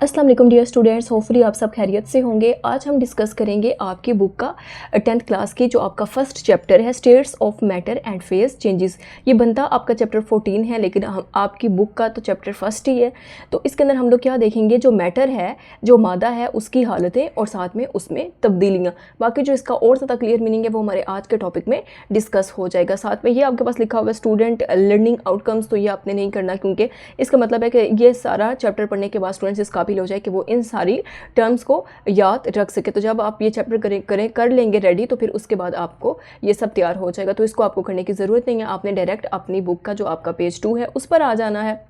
अस्सलाम वालेकुम dear students, hopefully आप सब खैरियत से होंगे। आज हम डिस्कस करेंगे आपकी बुक का 10th क्लास की जो आपका फर्स्ट चैप्टर है states of matter and phase changes. ये बनता आपका चैप्टर 14 है, लेकिन हम आपकी बुक का तो चैप्टर फर्स्ट ही है। तो इसके अंदर हम लोग क्या देखेंगे, जो मैटर है, जो मादा है, उसकी हालतें और साथ में उसमें तब्दीलियाँ। बाकी जो इसका और ज़्यादा क्लियर मीनिंग है वो हमारे आज के टॉपिक में डिस्कस हो जाएगा। साथ में ये आपके पास लिखा हुआ है स्टूडेंट लर्निंग आउटकम्स, तो ये आपने नहीं करना, क्योंकि इसका मतलब है कि ये सारा चैप्टर पढ़ने के बाद स्टूडेंट्स इस काबिल हो जाए कि वो इन सारी टर्म्स को याद रख सके। तो जब आप ये चैप्टर कर लेंगे रेडी, तो फिर उसके बाद आपको ये सब तैयार हो जाएगा। तो इसको आपको करने की ज़रूरत नहीं है, आपने डायरेक्ट अपनी बुक का जो आपका पेज 2 है उस पर आ जाना है।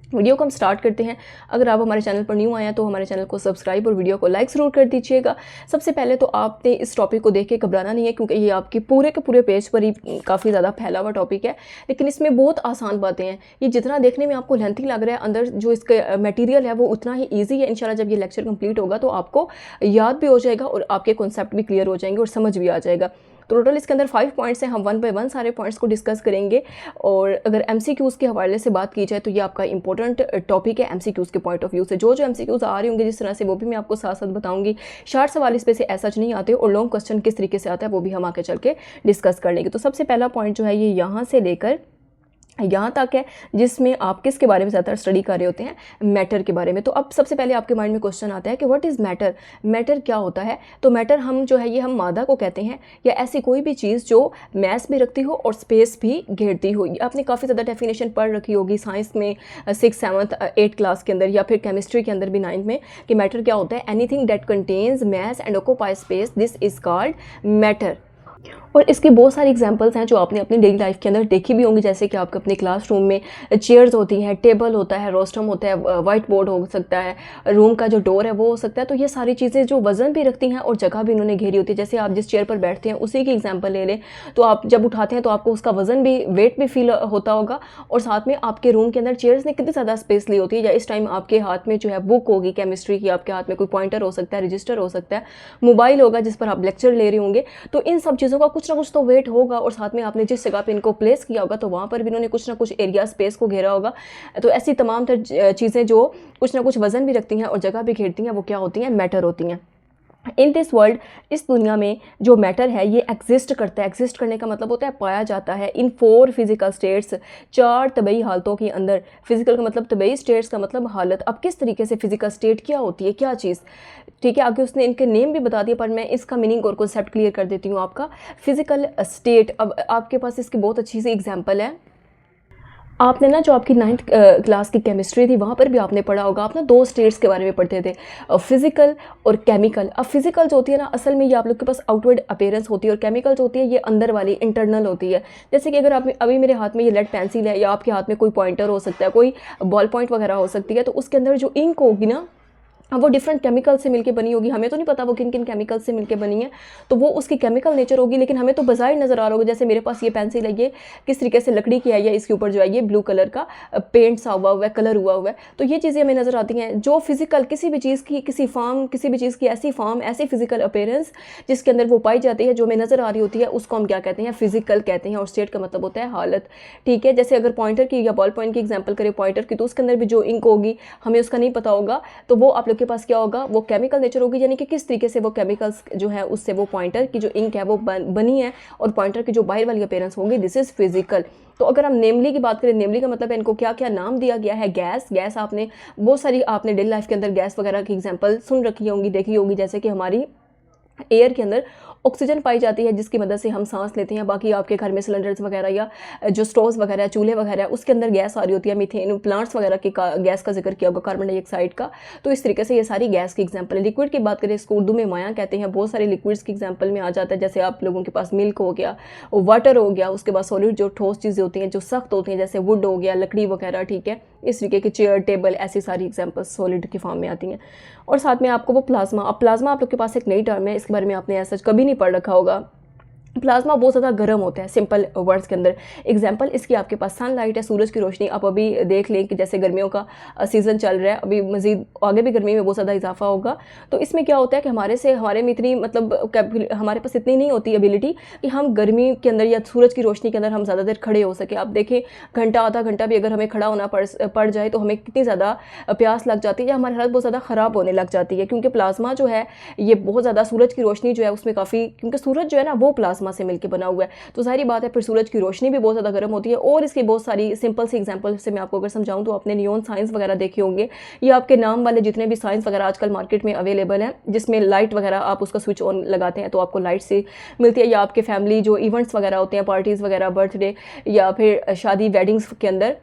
वीडियो को हम स्टार्ट करते हैं। अगर आप हमारे चैनल पर न्यू आए हैं तो हमारे चैनल को सब्सक्राइब और वीडियो को लाइक ज़रूर कर दीजिएगा। सबसे पहले तो आपने इस टॉपिक को देख के घबराना नहीं है, क्योंकि ये आपके पूरे के पूरे पेज पर ही काफ़ी ज़्यादा फैला हुआ टॉपिक है, लेकिन इसमें बहुत आसान बातें हैं। ये जितना देखने में आपको लेंथी लग रहा है, अंदर जो इसका मटेरियल है वो उतना ही ईजी है। इंशाल्लाह जब ये लेक्चर कंप्लीट होगा तो आपको याद भी हो जाएगा और आपके कॉन्सेप्ट भी क्लियर हो जाएंगे और समझ भी आ जाएगा। तो टोटल इसके अंदर 5 पॉइंट्स हैं, हम 1 बाय 1 सारे पॉइंट्स को डिस्कस करेंगे। और अगर MCQs के हवाले से बात की जाए तो ये आपका इंपॉर्टेंट टॉपिक है MCQs के पॉइंट ऑफ व्यू से। जो MCQs आ रहे होंगे जिस तरह से, वो भी मैं आपको साथ साथ बताऊंगी। शार्ट सवाल इस पे से ऐसा नहीं आते और लॉन्ग क्वेश्चन किस तरीके से आता है वो भी हम आगे चल के डिस्कस कर लेंगे। तो सबसे पहला पॉइंट जो है ये यहाँ से लेकर यहाँ तक है, जिसमें आप किसके बारे में ज़्यादातर स्टडी कर रहे होते हैं, मैटर के बारे में। तो अब सबसे पहले आपके माइंड में क्वेश्चन आता है कि व्हाट इज़ मैटर, मैटर क्या होता है। तो मैटर हम जो है ये हम मादा को कहते हैं, या ऐसी कोई भी चीज़ जो मैस भी रखती हो और स्पेस भी घेरती हो। आपने काफ़ी ज़्यादा डेफिनेशन पढ़ रखी होगी साइंस में 6th 7th 8th क्लास के अंदर, या फिर केमिस्ट्री के अंदर भी 9th में, कि मैटर क्या होता है, anything that contains mass and occupy space, this is called matter. और इसकी बहुत सारी एग्जांपल्स हैं जो आपने अपनी डेली लाइफ के अंदर देखी भी होंगी, जैसे कि आपके अपने क्लासरूम में चेयर्स होती हैं, टेबल होता है, रोस्टम होता है, वाइट बोर्ड हो सकता है, रूम का जो डोर है वो हो सकता है। तो ये सारी चीज़ें जो वज़न भी रखती हैं और जगह भी उन्होंने घेरी होती है। जैसे आप जिस चेयर पर बैठते हैं उसी की एग्जाम्पल ले लें, तो आप जब उठाते हैं तो आपको उसका वज़न भी, वेट भी फील होता होगा। और साथ में आपके रूम के अंदर चेयर्स ने कितनी ज़्यादा स्पेस ली होती है, या इस टाइम आपके हाथ में जो है बुक होगी केमिस्ट्री की, आपके हाथ में कोई पॉइंटर हो सकता है, रजिस्टर हो सकता है, मोबाइल होगा जिस पर आप लेक्चर ले रहे होंगे। तो इन सब चीज़ों का कुछ ना कुछ तो वेट होगा, और साथ में आपने जिस जगह पे इनको प्लेस किया होगा तो वहाँ पर भी इन्होंने कुछ ना कुछ एरिया स्पेस को घेरा होगा। तो ऐसी तमाम चीज़ें जो कुछ ना कुछ वजन भी रखती हैं और जगह भी घेरती हैं, वो क्या होती हैं, मैटर होती हैं। इन दिस वर्ल्ड, इस दुनिया में जो मैटर है ये एग्जिस्ट करता है। एग्जिस्ट करने का मतलब होता है पाया जाता है इन 4 फिजिकल स्टेट्स, 4 तबई हालतों के अंदर। फिजिकल का मतलब तबई, स्टेट्स का मतलब हालत। अब किस तरीके से फिजिकल स्टेट क्या होती है, क्या चीज़, ठीक है, आगे उसने इनके नेम भी बता दिया, पर मैं इसका मीनिंग और कॉन्सेप्ट क्लियर कर देती हूँ। आपका फिजिकल स्टेट, अब आपके पास इसकी बहुत अच्छी सी एग्जाम्पल है। आपने ना जो आपकी 9th क्लास की केमिस्ट्री थी वहाँ पर भी आपने पढ़ा होगा, आप ना 2 स्टेट्स के बारे में पढ़ते थे, फिजिकल और केमिकल। अब फिजिकल जो होती है ना, असल में ये आप लोग के पास आउटवर्ड अपीयरेंस होती है, और केमिकल जो होती है ये अंदर वाली इंटरनल होती है। जैसे कि अगर आप अभी मेरे हाथ में ये लेड पेंसिल है, या आपके हाथ में कोई पॉइंटर हो सकता है, कोई बॉल पॉइंट वगैरह हो सकती है, तो उसके अंदर जो इंक होगी ना, वो डिफरेंट केमिकल से मिलके बनी होगी। हमें तो नहीं पता वो किन किन केमिकल से मिलके बनी है, तो वो उसकी केमिकल नेचर होगी, लेकिन हमें तो बाज़ाहिर नज़र आ रहा होगा। जैसे मेरे पास ये पेंसिल है, ये किस तरीके से लकड़ी की है, या इसके ऊपर जो है ये ब्लू कलर का पेंट सा हुआ है, कलर हुआ है। तो ये चीज़ें हमें नज़र आती हैं। जो फिजिकल किसी भी चीज़ की, किसी फॉर्म, किसी भी चीज़ की ऐसी फॉर्म, ऐसी फिजिकल अपीयरेंस जिसके अंदर वो पाई जाती है, जो हमें नज़र आ रही होती है, उसको हम क्या कहते हैं, फिजिकल कहते हैं। और स्टेट का मतलब होता है हालत, ठीक है। जैसे अगर पॉइंटर की या बॉल पॉइंट की एग्जाम्पल करें पॉइंटर की, तो उसके अंदर भी जो इंक होगी हमें उसका नहीं पता होगा, तो वो आप लोग के पास क्या होगा, वो केमिकल नेचर होगी, यानी कि किस तरीके से वो केमिकल्स जो है उससे वो पॉइंटर की जो इंक है वो बनी है, और पॉइंटर की जो बाहर वाली अपीयरेंस होगी, दिस इज फिजिकल। तो अगर हम नेमली की बात करें, नेमली का मतलब है इनको क्या क्या नाम दिया गया है। गैस, गैस आपने बहुत सारी आपने डेली लाइफ के अंदर गैस वगैरह की एग्जाम्पल सुन रखी होंगी, देखी होगी। जैसे कि हमारी एयर के अंदर ऑक्सीजन पाई जाती है जिसकी मदद से हम सांस लेते हैं। बाकी आपके घर में सिलेंडर्स वगैरह या जो स्टोव्स वगैरह, चूल्हे वगैरह, उसके अंदर गैस आ रही होती है, मीथेन, प्लांट्स वगैरह की गैस का जिक्र किया होगा, कार्बन डाइऑक्साइड का। तो इस तरीके से ये सारी गैस की एग्जांपल है। लिक्विड की बात करें, इसको उर्दू में माया कहते हैं, बहुत सारे लिक्विड्स की एग्जांपल में आ जाता है। जैसे आप लोगों के पास मिल्क हो गया, वाटर हो गया, उसके बाद सॉलिड जो ठोस चीज़ें होती हैं, जो सख्त होती हैं, जैसे वुड हो गया, लकड़ी वगैरह, ठीक है। इस तरीके के चेयर, टेबल, ऐसी सारी एग्जांपल्स सॉलिड की फॉर्म में आती हैं। और साथ में आपको वो प्लाज्मा, अब प्लाज्मा आप लोग के पास एक नई टर्म है, इसके बारे में आपने ऐसा कभी नहीं पढ़ रखा होगा। प्लाज्मा बहुत ज़्यादा गर्म होता है सिंपल वर्ड्स के अंदर। एग्जांपल इसकी आपके पास सनलाइट है, सूरज की रोशनी। आप अभी देख लें कि जैसे गर्मियों का सीज़न चल रहा है, अभी मज़ीद आगे भी गर्मी में बहुत ज़्यादा इजाफा होगा। तो इसमें क्या होता है कि हमारे में इतनी मतलब हमारे पास इतनी नहीं होती एबिलिटी कि हम गर्मी के अंदर या सूरज की रोशनी के अंदर हम ज़्यादा देर खड़े हो सके। आप देखें घंटा आधा घंटा भी अगर हमें खड़ा होना पड़ जाए तो हमें कितनी ज़्यादा प्यास लग जाती है या हमारी हालत बहुत ज़्यादा ख़राब होने लग जाती है, क्योंकि प्लाज्मा जो है ये बहुत ज़्यादा सूरज की रोशनी जो है उसमें काफ़ी, क्योंकि सूरज जो है ना वो प्लाज्मा से मिलकर बना हुआ है, तो सारी बात है। फिर सूरज की रोशनी भी बहुत ज़्यादा गर्म होती है। और इसकी बहुत सारी सिंपल सी एग्जांपल से मैं आपको अगर समझाऊं तो आपने नियॉन साइंस वगैरह देखे होंगे, ये आपके नाम वाले जितने भी साइंस वगैरह आजकल मार्केट में अवेलेबल हैं, जिसमें लाइट वगैरह आप उसका स्विच ऑन लगाते हैं तो आपको लाइट से मिलती है। या आपके फैमिली जो इवेंट्स वगैरह होते हैं, पार्टीज़ वगैरह, बर्थडे या फिर शादी वेडिंग्स के अंदर,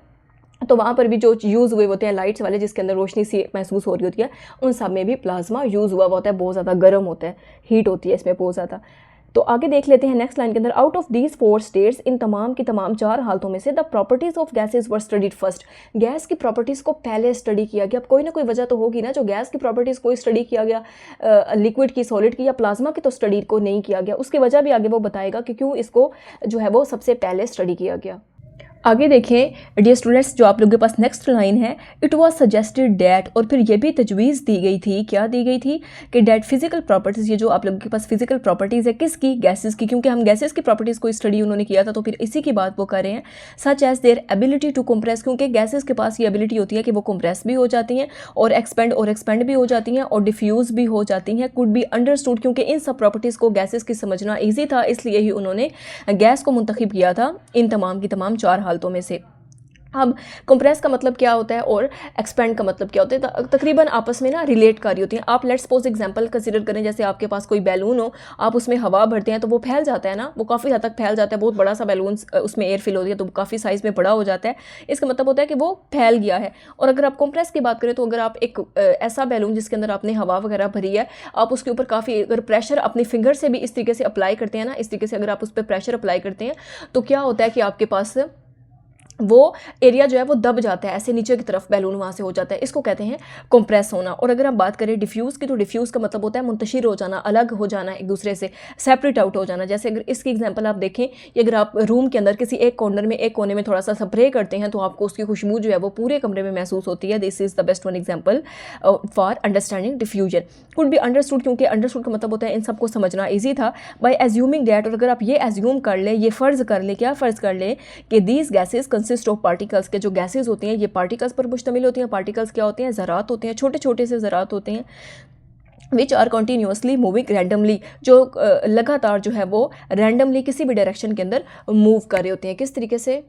तो वहाँ पर भी जो यूज़ हुए होते हैं लाइट्स वाले जिसके अंदर रोशनी सी महसूस हो रही होती है, उन सब में भी प्लाज्मा यूज़ हुआ होता है। बहुत ज़्यादा गर्म होता है, हीट होती है इसमें बहुत ज़्यादा। तो आगे देख लेते हैं नेक्स्ट लाइन के अंदर, आउट ऑफ दीज 4 स्टेट्स, इन तमाम की तमाम 4 हालतों में से the properties of gases were studied first, gas की प्रॉपर्टीज़ को पहले स्टडी किया गया। अब कोई ना कोई वजह तो होगी ना, जो गैस की प्रॉपर्टीज़ को स्टडी किया गया लिक्विड की, सॉलिड की या प्लाज्मा की तो स्टडी को नहीं किया गया। उसकी वजह भी आगे वो बताएगा कि क्यों इसको जो है वो सबसे पहले स्टडी किया गया। आगे देखें डियर स्टूडेंट्स, जो आप लोगों के पास नेक्स्ट लाइन है, इट वाज सजेस्टेड डैट, और फिर ये भी तजवीज़ दी गई थी, क्या दी गई थी कि डैट फिजिकल प्रॉपर्टीज़, ये जो आप लोगों के पास फिजिकल प्रॉपर्टीज़ है किसकी, गैसेस की, क्योंकि हम गैसेस की प्रॉपर्टीज़ को स्टडी उन्होंने किया था तो फिर इसी की बात वो कर रहे हैं। Such as their ability to compress, क्योंकि गैसेस के पास ये एबिलिटी होती है कि वो कंप्रेस भी हो जाती हैं और एक्सपेंड भी हो जाती हैं और डिफ्यूज़ भी हो जाती हैं। कुड बी अंडरस्टूड, क्योंकि इन सब प्रॉपर्टीज़ को गैसेस की समझना ईजी था, इसलिए ही उन्होंने गैस को मुंतखब किया था इन तमाम की तमाम 4 हालतों में से। अब कंप्रेस का मतलब क्या होता है और एक्सपेंड का मतलब क्या होता है, तकरीबन आपस में ना रिलेट कर रही होती हैं। आप लेट्स सपोज एग्जांपल कंसीडर करें, जैसे आपके पास कोई बैलून हो, आप उसमें हवा भरते हैं तो वो फैल जाता है ना, वो काफ़ी हद तक फैल जाता है। बहुत बड़ा सा बैलून, उसमें एयर फिल होती है तो काफ़ी साइज़ में बड़ा हो जाता है, इसका मतलब होता है कि वो फैल गया है। और अगर आप कंप्रेस की बात करें तो अगर आप एक ऐसा बैलून जिसके अंदर आपने हवा वगैरह भरी है, आप उसके ऊपर काफ़ी अगर प्रेशर अपनी फिंगर से भी इस तरीके से अप्लाई करते हैं ना, इस तरीके से अगर आप उस पर प्रेशर अप्लाई करते हैं तो क्या होता है कि आपके पास वो एरिया जो है वो दब जाता है, ऐसे नीचे की तरफ बैलून वहाँ से हो जाता है, इसको कहते हैं कंप्रेस होना। और अगर हम बात करें डिफ्यूज़ की, तो डिफ्यूज़ का मतलब होता है मुंतशिर हो जाना, अलग हो जाना, एक दूसरे से सेपरेट आउट हो जाना। जैसे अगर इसकी एग्जांपल आप देखें, कि अगर आप रूम के अंदर किसी एक कोने में थोड़ा सा स्प्रे करते हैं तो आपको उसकी खुशबू जो है वो पूरे कमरे में महसूस होती है। This is the best one example for understanding diffusion. Could be understood, क्योंकि अंडरस्टूड का मतलब होता है इन सबको समझना ईजी था। बाय एज्यूमिंग दैट, और अगर आप ये एज्यूम कर लें, ये फ़र्ज़ कर लें, क्या फ़र्ज़ कर लें कि these gases consist of particles, के जो गैसेज होती हैं ये पार्टिकल्स पर मुश्तमिल होती हैं। पार्टिकल्स क्या होते हैं, ज़रात होते हैं, छोटे छोटे से ज़रात होते हैं, which are continuously moving randomly, जो लगातार जो है वो रैंडमली किसी भी डायरेक्शन के अंदर मूव कर रहे होते हैं। किस तरीके से,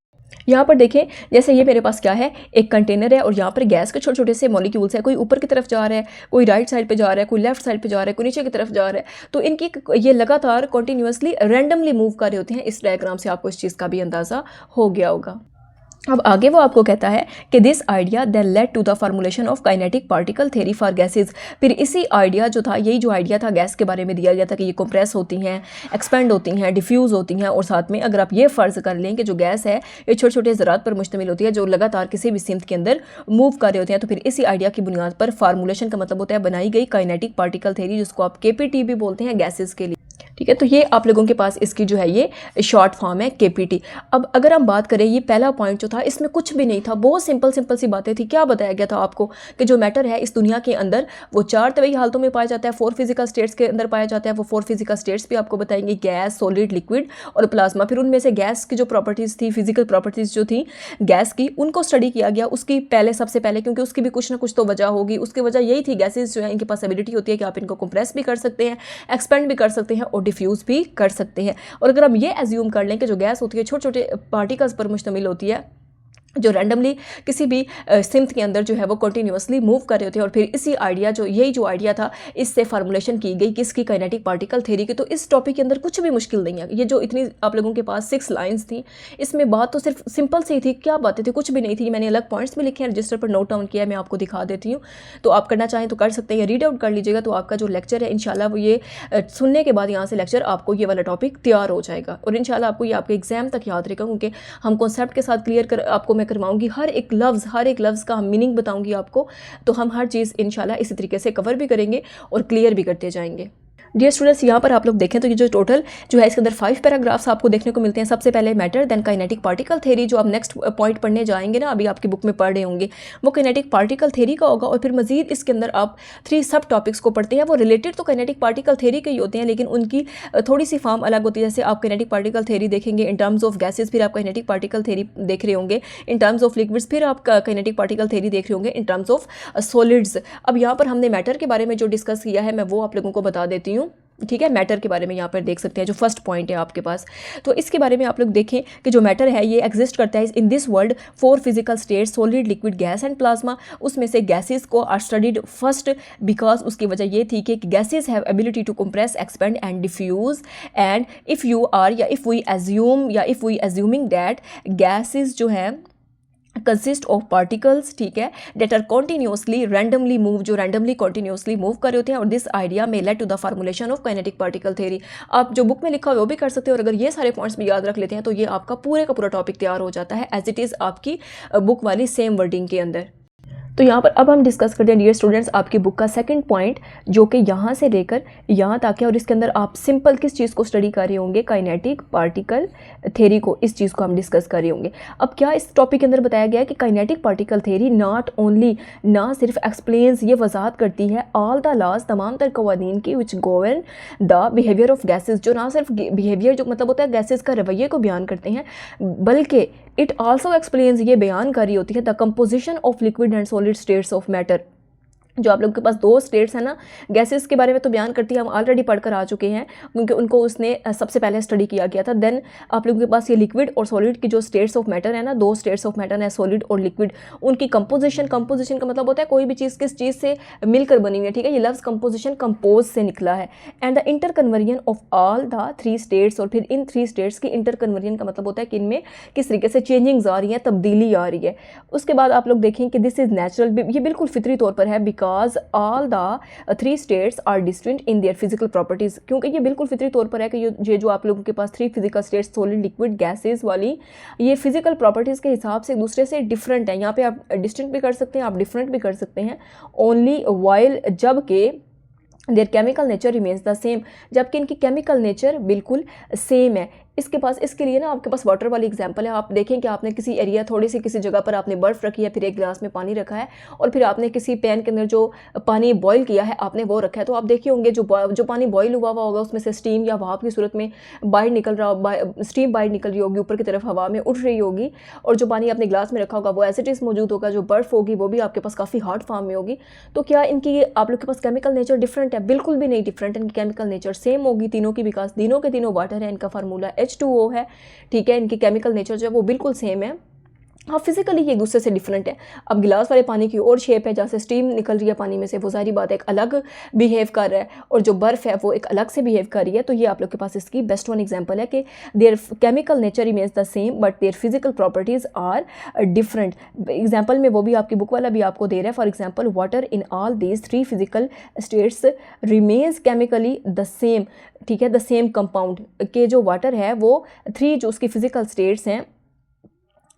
यहाँ पर देखें, जैसे ये मेरे पास क्या है, एक कंटेनर है और यहाँ पर गैस के छोटे छोटे से मॉलिक्यूल्स है, कोई ऊपर की तरफ जा रहा है, कोई राइट साइड पे जा रहा है, कोई लेफ्ट साइड पे जा रहा है, कोई नीचे की तरफ जा रहा है, तो इनकी ये लगातार कॉन्टीन्यूसली रैंडमली मूव कर रहे होते हैं। इस डायग्राम से आपको इस चीज़ का भी अंदाज़ा हो गया होगा। अब आगे वो आपको कहता है कि this idea then led to the formulation of kinetic particle theory for gases, फिर इसी आइडिया जो था, यही जो आइडिया था गैस के बारे में दिया गया था कि ये कंप्रेस होती हैं, एक्सपेंड होती हैं, डिफ्यूज़ होती हैं, और साथ में अगर आप ये फ़र्ज़ कर लें कि जो गैस है ये छोटे छोटे ज़रात पर मुश्तमिल होती है जो लगातार किसी भी सिमत के अंदर मूव कर रहे होते हैं, तो फिर इसी आइडिया की बुनियाद पर फार्मूलेशन का मतलब होता है बनाई गई काइनेटिक पार्टिकल थ्योरी, जिसको आप KPT भी बोलते हैं गैसेज के लिए। ठीक है, तो ये आप लोगों के पास इसकी जो है ये शॉर्ट फॉर्म है KPT। अब अगर हम बात करें, ये पहला पॉइंट जो था इसमें कुछ भी नहीं था, बहुत सिंपल सी बातें थी। क्या बताया गया था आपको कि जो मैटर है इस दुनिया के अंदर वो 4 तवीई हालतों में पाया जाता है, 4 फिजिकल स्टेट्स के अंदर पाया जाता है। वो 4 फिजिकल स्टेट्स भी आपको बताएंगे, गैस, सॉलिड, लिक्विड और प्लाज्मा। फिर उनमें से गैस की जो प्रॉपर्टीज़ थी, फिजिकल प्रॉपर्टीज़ जो थी गैस की, उनको स्टडी किया गया उसकी सबसे पहले, क्योंकि उसकी भी कुछ ना कुछ तो वजह होगी। उसकी वजह यही थी, गैसेज जो है इनके पास एबिलिटी होती है कि आप इनको कंप्रेस भी कर सकते हैं, एक्सपेंड भी कर सकते हैं और डिफ्यूज़ भी कर सकते हैं। और अगर हम ये एज्यूम कर लें कि जो गैस होती है छोटे छोटे पार्टिकल्स पर मुश्तमिल होती है, जो रैंडमली किसी भी सिमत के अंदर जो है वो कंटिन्यूसली मूव कर रहे होते हैं, और फिर इसी आइडिया यही जो आइडिया था इससे फार्मूलेशन की गई किसकी, काइनेटिक पार्टिकल थ्योरी की। तो इस टॉपिक के अंदर कुछ भी मुश्किल नहीं है। ये जो इतनी आप लोगों के पास 6 लाइंस थी, इसमें बात तो सिर्फ सिंपल सी थी। क्या बातें थी, कुछ भी नहीं थी। मैंने अलग पॉइंट्स भी लिखे हैं, रजिस्टर पर नोट डाउन किया है, मैं आपको दिखा देती हूँ। तो आप करना चाहें तो कर सकते हैं, या रीड आउट कर लीजिएगा। तो आपका जो लेक्चर है इंशाल्लाह वो ये सुनने के बाद यहाँ से लेक्चर आपको ये वाला टॉपिक तैयार हो जाएगा, और इंशाल्लाह आपको ये आपके एग्जाम तक याद रहेगा, क्योंकि हम कॉन्सेप्ट के साथ क्लियर आपको मैं करवाऊंगी। हर एक लफ्ज़ का हम मीनिंग बताऊंगी आपको। तो हम हर चीज़ इंशाल्लाह इसी तरीके से कवर भी करेंगे और क्लियर भी करते जाएंगे। डियर स्टूडेंट्स, यहाँ पर आप लोग देखें तो ये जो टोटल जो है इसके अंदर 5 पैराग्राफ्स आपको देखने को मिलते हैं। सबसे पहले matter, then kinetic particle theory, जो आप नेक्स्ट पॉइंट पढ़ने जाएंगे ना, अभी आपकी बुक में पढ़ रहे होंगे, वो काइनेटिक पार्टिकल थ्योरी का होगा। और फिर मजीद इसके अंदर आप 3 सब टॉपिक्स को पढ़ते हैं। वो रिलेटेड तो काइनेटिक पार्टिकल थ्योरी के ही होते हैं, लेकिन उनकी थोड़ी सी फॉर्म अलग होती है। जैसे आप काइनेटिक पार्टिकल थ्योरी देखेंगे इन टर्म्स ऑफ गैसेज, फिर आप काइनेटिक पार्टिकल थ्योरी देख रहे होंगे इन टर्म्स ऑफ लिक्विड्स, फिर आप काइनेटिक पार्टिकल थ्योरी देख रहे होंगे इन टर्म्स ऑफ सॉलिड्स। अब यहाँ पर हमने मैटर के बारे में जो डिस्कस किया है, मैं वो आप लोगों को बता देती हूँ। ठीक है, मैटर के बारे में यहाँ पर देख सकते हैं, जो फर्स्ट पॉइंट है आपके पास। तो इसके बारे में आप लोग देखें कि जो मैटर है ये एग्जिस्ट करता है in this world 4 physical states, solid, liquid, gas and plasma. उसमें से गैसेस को आर स्टडीड फर्स्ट बिकॉज उसकी वजह ये थी कि gases have ability to compress, expand and diffuse. And if you are या if we assuming that gases जो है कंसिस्ट ऑफ पार्टिकल्स, ठीक है, that are continuously randomly move, जो रैंडमली कॉन्टीन्यूसली मूव कर रहे होते हैं। और दिस आइडिया में led to the formulation of kinetic particle theory. आप जो बुक में लिखा हुआ वो भी कर सकते हो, और अगर ये सारे पॉइंट्स भी याद रख लेते हैं तो ये आपका पूरे का पूरा टॉपिक तैयार हो जाता है एज इट इज़ आपकी बुक वाली सेम वर्डिंग के अंदर। तो यहाँ पर अब हम डिस्कस करते हैं डियर स्टूडेंट्स आपकी बुक का सेकंड पॉइंट, जो कि यहाँ से लेकर यहाँ तक है। और इसके अंदर आप सिंपल किस चीज़ को स्टडी कर रहे होंगे, काइनेटिक पार्टिकल थ्योरी को, इस चीज़ को हम डिस्कस कर रहे होंगे। अब क्या इस टॉपिक के अंदर बताया गया है कि kinetic particle theory not only, ना सिर्फ एक्सप्लेन्स, ये वजाहत करती है ऑल द लॉज, तमाम तर कवानीन की, which govern the behaviour of gases, जो ना सिर्फ बिहेवियर जो मतलब होता है गैसेज का रवैये को बयान करते हैं, बल्कि इट आल्सो एक्सप्लेन्स, ये बयान कर रही होती है the composition of liquid and solid states of matter. जो आप लोगों के पास 2 स्टेट्स हैं ना, गैसेस के बारे में तो बयान करती है, हम ऑलरेडी पढ़कर आ चुके हैं क्योंकि उनको उसने सबसे पहले स्टडी किया गया था। देन आप लोगों के पास ये लिक्विड और सॉलिड की जो स्टेट्स ऑफ मैटर है ना, 2 स्टेट्स ऑफ मैटर है, सॉलिड और लिक्विड, उनकी कंपोजिशन का मतलब होता है कोई भी चीज़ किस चीज़ से मिलकर बनी हुई है, ठीक है, ये लफ्ज़ कंपोजिशन कंपोज से निकला है। And the inter conversion of all the 3 states, और फिर इन 3 स्टेट्स की इंटर कन्वर्जन का मतलब होता है कि इनमें किस तरीके से चेंजिंग्स आ रही हैं, तब्दीली आ रही है। उसके बाद आप लोग देखें कि दिस इज़ नेचुरल, ये बिल्कुल फितरी तौर पर है, because all the 3 states are distinct in their physical properties, क्योंकि ये बिल्कुल फितरी तौर पर है कि ये जो आप लोगों के पास 3 physical states, solid, liquid, gases वाली, ये फिजिकल प्रॉपर्टीज के हिसाब से एक दूसरे से डिफरेंट है। यहाँ पे आप डिस्टिंक्ट भी कर सकते हैं, आप डिफरेंट भी कर सकते हैं, ओनली वाइल, जबकि there chemical nature remains the same, जबकि इनकी केमिकल नेचर बिल्कुल सेम है। इसके लिए ना आपके पास वाटर वाली एग्जांपल है। आप देखें कि आपने किसी एरिया, थोड़ी सी किसी जगह पर आपने बर्फ़ रखी है, फिर एक गिलास में पानी रखा है, और फिर आपने किसी पैन के अंदर जो पानी बॉईल किया है आपने वो रखा है। तो आप देखे होंगे जो पानी बॉईल हुआ होगा उसमें से स्टीम या भाप की सूरत में बाहर निकल रहा, स्टीम बाहर निकल रही होगी, ऊपर की तरफ हवा में उठ रही होगी, और जो पानी आपने गिलास में रखा होगा वो एज इट इज़ मौजूद होगा। जो बर्फ़ होगी वो भी आपके पास काफ़ी हार्ड फॉर्म में होगी। तो क्या इनकी आप लोग के पास केमिकल नेचर डिफरेंट है? बिल्कुल भी नहीं डिफरेंट, इनकी केमिकल नेचर सेम होगी तीनों की, बिकॉज तीनों के तीनों वाटर है, इनका फार्मूला H2O है, ठीक है। इनकी केमिकल नेचर जो है वो बिल्कुल सेम है, हाँ फिजिकली ये एक दूसरे से डिफरेंट है। अब गिलास वाले पानी की और शेप है, जहाँ से स्टीम निकल रही है पानी में से, वो सारी बात एक अलग बिहेव कर रहा है, और जो बर्फ़ है वो एक अलग से बिहेव कर रही है। तो ये आप लोग के पास इसकी बेस्ट वन एग्जांपल है कि their chemical nature remains the same but their physical properties are different. Example में वो भी आपकी बुक वाला भी आपको दे रहा है। For example, water in all these 3 physical states remains chemically the same, ठीक है, द सेम कंपाउंड के जो वाटर है वो 3 जो उसकी फिजिकल स्टेट्स हैं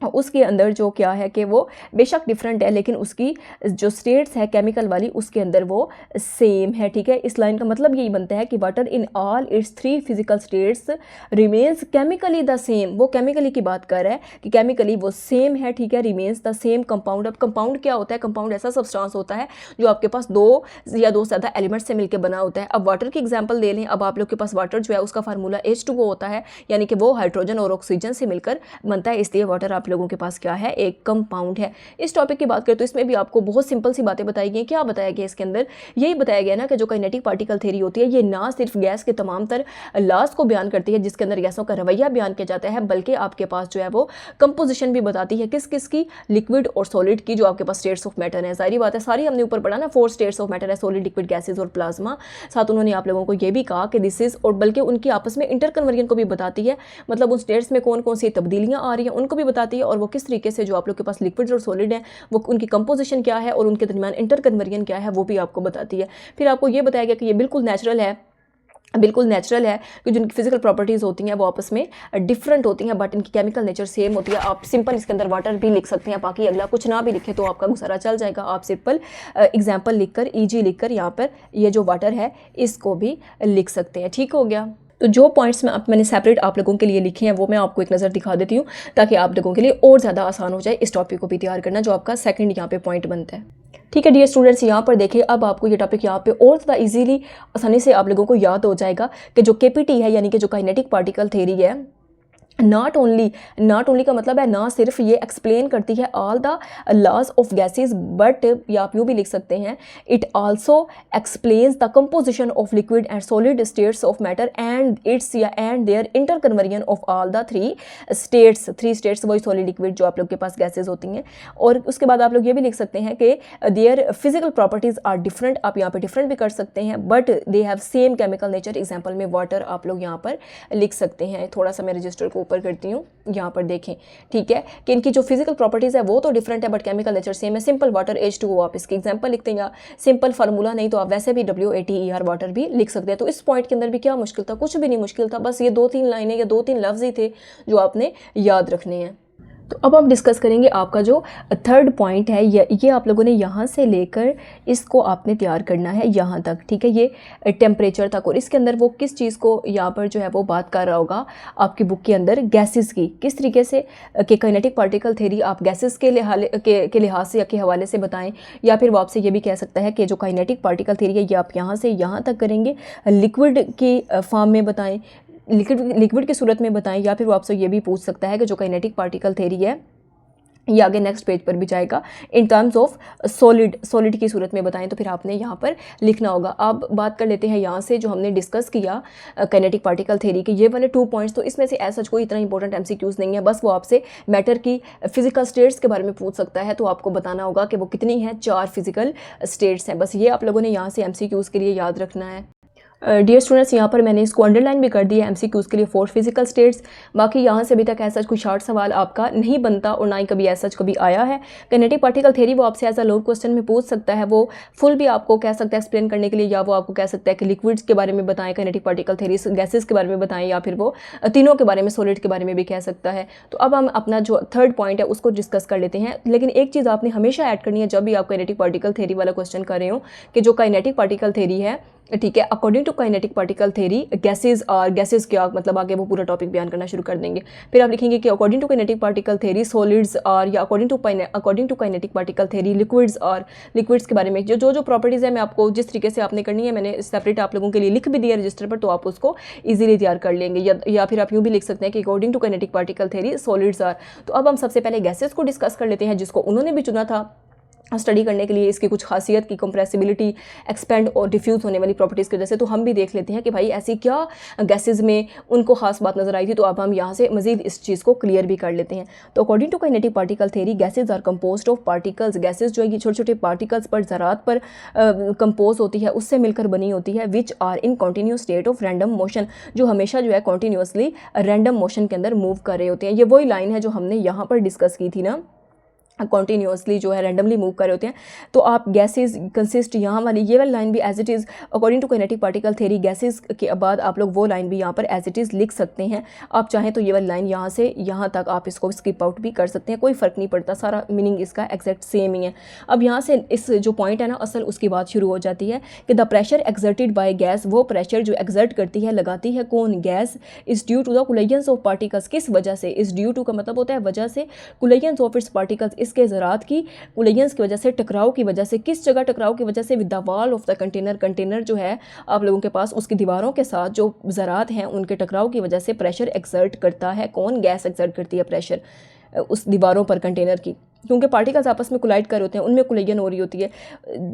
उसके अंदर जो क्या है कि वो बेशक डिफरेंट है, लेकिन उसकी जो स्टेट्स है केमिकल वाली उसके अंदर वो सेम है, ठीक है। इस लाइन का मतलब यही बनता है कि water in all it's 3 physical states remains chemically the same. वो केमिकली की बात कर रहा है कि केमिकली वो सेम है, ठीक है, रिमेन्स द सेम कंपाउंड। अब कंपाउंड क्या होता है? कंपाउंड ऐसा सब्सटेंस होता है जो आपके पास 2 या 2 से ज़्यादा एलिमेंट्स से मिलकर बना होता है। अब वाटर की एग्जाम्पल ले लें। अब आप लोग के पास वाटर जो है उसका फार्मूला H2O होता है, यानी कि वो हाइड्रोजन और ऑक्सीजन से मिलकर बनता है, इसलिए वाटर आप लोगों के पास क्या है? एक कंपाउंड है। इस टॉपिक की बात करें तो इसमें भी आपको बहुत सिंपल सी बातें बताई गई। क्या बताया गया इसके अंदर? यही बताया गया ना कि जो काइनेटिक पार्टिकल थ्योरी होती है ये ना सिर्फ गैस के तमाम तर लॉज को बयान करती है जिसके अंदर गैसों का रवैया बयान किया जाता है, बल्कि आपके पास जो है वो कंपोजिशन भी बताती है किस किस की, लिक्विड और सॉलिड की, जो आपके पास स्टेट्स ऑफ मैटर है। सारी बात है, सारी हमने ऊपर पढ़ा ना, 4 स्टेट्स ऑफ मैटर है, सॉलिड, लिक्विड, गैसेज और प्लाज्मा। साथ उन्होंने आप लोगों को ये भी कहा कि दिस इज, और बल्कि उनकी आपस में इंटर कन्वर्जन को भी बताती है, मतलब उन स्टेट्स में कौन कौन सी तब्दीलियां आ रही हैं उनको भी बताती है, और वो किस तरीके से जो आप लोग के पास लिक्विड और सॉलिड है वो उनकी कंपोजिशन क्या है और उनके दरमियान इंटर कन्वर्जन क्या है वो भी आपको बताती है। फिर आपको ये बताया गया कि ये बिल्कुल नेचुरल है बिल्कुल नेचुरल है कि जिनकी फिजिकल प्रॉपर्टीज़ होती हैं वो आपस में डिफरेंट होती हैं, बट इनकी केमिकल नेचर सेम होती है। आप सिंपल इसके अंदर वाटर भी लिख सकते हैं, बाकी अगला कुछ ना भी लिखे तो आपका गुजारा चल जाएगा। आप सिंपल एग्जाम्पल लिखकर ईजी लिखकर यहाँ पर ये जो वाटर है इसको भी लिख सकते हैं। ठीक हो गया। तो जो पॉइंट्स मैंने सेपरेट आप लोगों के लिए लिखे हैं वो मैं आपको एक नज़र दिखा देती हूँ ताकि आप लोगों के लिए और ज़्यादा आसान हो जाए इस टॉपिक को भी तैयार करना, जो आपका सेकंड यहाँ पे पॉइंट बनता है। ठीक है डियर स्टूडेंट्स, यहाँ पर देखिए अब आपको ये टॉपिक यहाँ पे और ज़्यादा इजीली आसानी से आप लोगों को याद हो जाएगा कि जो केपीटी है यानी कि जो काइनेटिक पार्टिकल थ्योरी है, नॉट ओनली का मतलब है ना सिर्फ ये एक्सप्लेन करती है all the laws of gases, but या आप यूँ भी लिख सकते हैं it also explains the composition of liquid and solid states of matter and its या and their inter conversion of all the three states वही सॉलिड लिक्विड जो आप लोग के पास गैसेज होती हैं। और उसके बाद आप लोग ये भी लिख सकते हैं कि their physical properties are different, आप यहाँ पर डिफरेंट भी कर सकते हैं but they have same chemical nature. Example में वाटर आप लोग यहाँ पर लिख सकते हैं। थोड़ा सा मैं रजिस्टर को ऊपर करती हूँ, यहाँ पर देखें ठीक है कि इनकी जो फिजिकल प्रॉपर्टीज़ है वो तो डिफरेंट है बट केमिकल नेचर सेम है। सिंपल वाटर H2O आप इसकी एग्जांपल लिखते हैं, या सिंपल फार्मूला नहीं तो आप वैसे भी WATER वाटर भी लिख सकते हैं। तो इस पॉइंट के अंदर भी क्या मुश्किल था, कुछ भी नहीं मुश्किल था, बस ये 2-3 लाइनें या 2-3 लफ्ज़ ही थे जो आपने याद रखने हैं। तो अब हम डिस्कस करेंगे आपका जो थर्ड पॉइंट है, ये आप लोगों ने यहाँ से लेकर इसको आपने तैयार करना है यहाँ तक। ठीक है, ये टेम्परेचर तक, और इसके अंदर वो किस चीज़ को यहाँ पर जो है वो बात कर रहा होगा आपकी बुक के अंदर, गैसेस की, किस तरीके से कि काइनेटिक पार्टिकल थ्योरी आप गैसेस के लिहाज से या के हवाले से बताएं, या फिर वो आपसे ये भी कह सकता है कि जो काइनेटिक पार्टिकल थ्योरी है ये आप यहाँ से यहाँ तक करेंगे, लिक्विड की फॉर्म में बताएं, लिक्विड की सूरत में बताएं, या फिर वो आपसे ये भी पूछ सकता है कि जो काइनेटिक पार्टिकल थ्योरी है ये आगे नेक्स्ट पेज पर भी जाएगा इन टर्म्स ऑफ सॉलिड की सूरत में बताएं, तो फिर आपने यहाँ पर लिखना होगा। अब बात कर लेते हैं यहाँ से जो हमने डिस्कस किया काइनेटिक पार्टिकल थ्योरी के ये वाले 2 पॉइंट्स, तो इसमें से ऐसा कोई इतना इंपॉर्टेंट MCQs नहीं है, बस वो आपसे मैटर की फिजिकल स्टेट्स के बारे में पूछ सकता है, तो आपको बताना होगा कि वो कितनी है, 4 फिजिकल स्टेट्स हैं। बस ये आप लोगों ने यहाँ से MCQs के लिए याद रखना है। डियर स्टूडेंट्स, यहाँ पर मैंने इसको अंडरलाइन भी कर दिया MCQs के लिए 4 फिजिकल स्टेट्स। बाकी यहाँ से अभी तक ऐसा कोई शॉर्ट सवाल आपका नहीं बनता और ना ही कभी ऐसा कभी आया है। काइनेटिक पार्टिकल थ्योरी वो आपसे एज अ लॉन्ग क्वेश्चन में पूछ सकता है, वो फुल भी आपको कह सकता है एक्सप्लेन करने के लिए, या वो आपको कह सकता है कि लिक्विड्स के बारे में बताएं काइनेटिक पार्टिकल थ्योरी, गैसेस के बारे में बताएं, या फिर वो तीनों के बारे में, सॉलिड के बारे में भी कह सकता है। तो अब हम अपना जो थर्ड पॉइंट है उसको डिस्कस कर लेते हैं। लेकिन एक चीज़ आपने हमेशा ऐड करनी है जब भी आप काइनेटिक पार्टिकल थ्योरी वाला क्वेश्चन कर रहे हो कि जो काइनेटिक पार्टिकल थ्योरी है, ठीक है, according to kinetic particle theory gases क्या मतलब आगे वो पूरा टॉपिक बयान करना शुरू कर देंगे। फिर आप लिखेंगे कि according to kinetic particle theory solids और, या according to kinetic particle theory liquids और, लिक्विड्स के बारे में जो प्रॉपर्टीज़ है मैं आपको जिस तरीके से आपने करनी है मैंने सेपरेट आप लोगों के लिए लिख भी दिया रजिस्टर पर, तो आप उसको ईजिली तैयार कर लेंगे। या फिर आप यूँ भी लिख सकते हैं कि according to kinetic particle theory solids are. तो अब हम सबसे पहले गैसेस को डिस्कस कर लेते हैं जिसको उन्होंने भी चुना था स्टडी करने के लिए, इसकी कुछ खासियत की कंप्रेसिबिलिटी, एक्सपेंड और डिफ्यूज़ होने वाली प्रॉपर्टीज़ की वजह से। तो हम भी देख लेते हैं कि भाई ऐसी क्या गैसेस में उनको खास बात नज़र आई थी, तो अब हम यहाँ से मज़ीद इस चीज़ को क्लियर भी कर लेते हैं। तो according to kinetic particle theory gases are composed of particles, gases जो है ये छोटे छोटे पार्टिकल्स पर, ज़रात पर कंपोज होती है, उससे मिलकर बनी होती है, which are in continuous state of random motion, जो हमेशा जो है कॉन्टीन्यूसली रैंडम मोशन के अंदर मूव कर रहे होते हैं। ये वही लाइन है जो हमने यहाँ पर डिस्कस की थी ना, कॉन्टीन्यूसली जो है रैंडमली मूव कर रहे होते हैं। तो आप गैसेस कंसिस्ट, यहाँ वाली ये वाली लाइन भी as it is according to kinetic particle theory gases के बाद आप लोग वो लाइन भी यहाँ पर एज इट इज़ लिख सकते हैं। आप चाहें तो ये वाली लाइन यहाँ से यहाँ तक आप इसको स्किप आउट भी कर सकते हैं, कोई फ़र्क नहीं पड़ता, सारा मीनिंग इसका एग्जैक्ट सेम ही है। अब यहाँ से इस जो पॉइंट है ना असल, उसकी बात शुरू हो जाती है कि the pressure exerted by gas, वो प्रेशर जो एक्सर्ट करती है, लगाती है कौन, gas, is due to the collisions of particles, किस वजह से, इज़ ड्यू टू का मतलब होता है वजह से, कोलिजन्स ऑफ इट्स पार्टिकल्स, इसके ज़रात की कोलिजन्स की वजह से, टकराव की वजह से, किस जगह टकराव की वजह से, with the wall of the container, container जो है आप लोगों के पास उसकी दीवारों के साथ जो ज़रात हैं उनके टकराव की वजह से प्रेशर एक्सर्ट करता है कौन, गैस एक्सर्ट करती है प्रेशर उस दीवारों पर कंटेनर की, क्योंकि पार्टिकल्स आपस में कोलाइड कर होते हैं, उनमें कोलिजन हो रही होती है।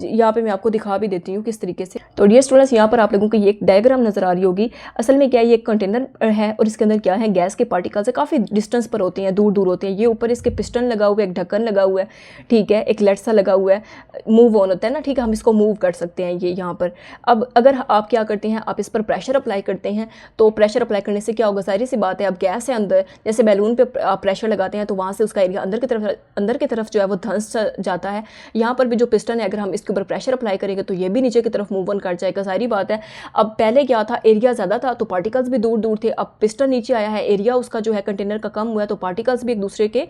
यहाँ पे मैं आपको दिखा भी देती हूँ किस तरीके से। तो डियर स्टूडेंट्स, यहाँ पर आप लोगों को ये एक डायग्राम नज़र आ रही होगी। असल में क्या है, ये एक कंटेनर है और इसके अंदर क्या है, गैस के पार्टिकल्स है, काफ़ी डिस्टेंस पर होते हैं, दूर दूर होते हैं। ये ऊपर इसके पिस्टन लगा हुआ है, एक ढक्कन लगा हुआ है, ठीक है, एक लेट सा लगा हुआ है, मूव ऑन होता है ना, ठीक है, हम इसको मूव कर सकते हैं ये यहाँ पर। अब अगर आप क्या करते हैं, आप इस पर प्रेशर अप्लाई करते हैं, तो प्रेशर अप्लाई करने से क्या होगा, जाहिर सी बात है, अब गैस है अंदर, जैसे बैलून पर आप प्रेशर लगाते हैं तो वहाँ से उसका एरिया अंदर की तरफ जो है वो धंस जाता है। यहाँ पर भी जो पिस्टन है, अगर हम इसके ऊपर प्रेशर अप्लाई करेंगे तो ये भी नीचे की तरफ मूव ऑन कर जाएगा। सारी बात है, अब पहले क्या था, एरिया ज़्यादा था तो पार्टिकल्स भी दूर दूर थे, अब पिस्टन नीचे आया है, एरिया उसका जो है कंटेनर का कम हुआ है तो पार्टिकल्स भी एक दूसरे के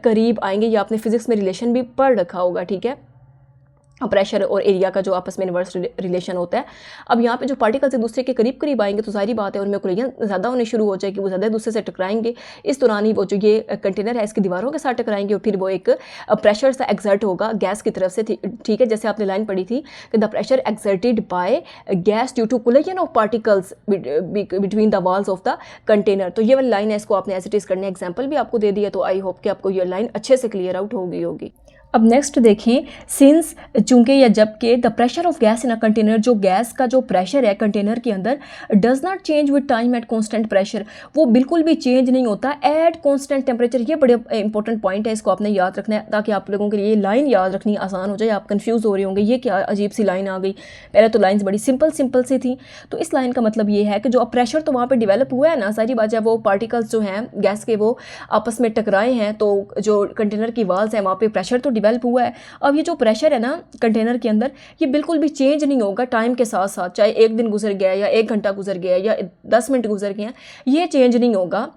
करीब आएंगे। ये आपने फिजिक्स में रिलेशन भी पढ़ रखा होगा, ठीक है, प्रेशर और एरिया का जो आपस में इनवर्स रिलेशन होता है। अब यहाँ पे जो पार्टिकल्स एक दूसरे के करीब करीब आएंगे तो सारी बात है उनमें कोलिजन ज़्यादा होने शुरू हो जाएगी, वो ज़्यादा दूसरे से टकराएंगे। इस दौरान ही वो जो ये कंटेनर है इसकी दीवारों के साथ टकराएंगे और फिर वो एक प्रेशर सा एक्सर्ट होगा गैस की तरफ से, ठीक है। जैसे आपने लाइन पढ़ी थी कि the pressure exerted by gas due to collision of particles between the walls of the container. तो ये वाली लाइन है, इसको आपने एज इट इज़ करने एग्जाम्पल भी आपको दे दिया, तो आई होप कि आपको ये लाइन अच्छे से क्लियर आउट हो गई होगी। अब नेक्स्ट देखें, सिंस चूंकि या जबकि the pressure of gas in a container, जो गैस का जो प्रेशर है कंटेनर के अंदर does not change with time at constant pressure, वो बिल्कुल भी चेंज नहीं होता एट कांस्टेंट टेम्परेचर। ये बड़े इंपॉर्टेंट पॉइंट है, इसको आपने याद रखना है ताकि आप लोगों के लिए लाइन याद रखनी आसान हो जाए। आप कंफ्यूज हो रहे होंगे ये क्या अजीब सी लाइन आ गई, पहले तो लाइन्स बड़ी सिंपल सी थी। तो इस लाइन का मतलब ये है कि जो प्रेशर तो वहाँ पर डिवेलप हुआ है ना, सारी बात है वो पार्टिकल्स जो हैं गैस के वो आपस में टकराए हैं, तो जो कंटेनर की वाल्स हैं वहाँ पर प्रेशर तो डिवेलप हुआ है। अब ये जो प्रेशर है ना कंटेनर के अंदर, ये बिल्कुल भी चेंज नहीं होगा टाइम के साथ साथ, चाहे एक दिन गुजर गया या 1 घंटा गुजर गया या 10 मिनट गुजर गए हैं, ये चेंज नहीं होगा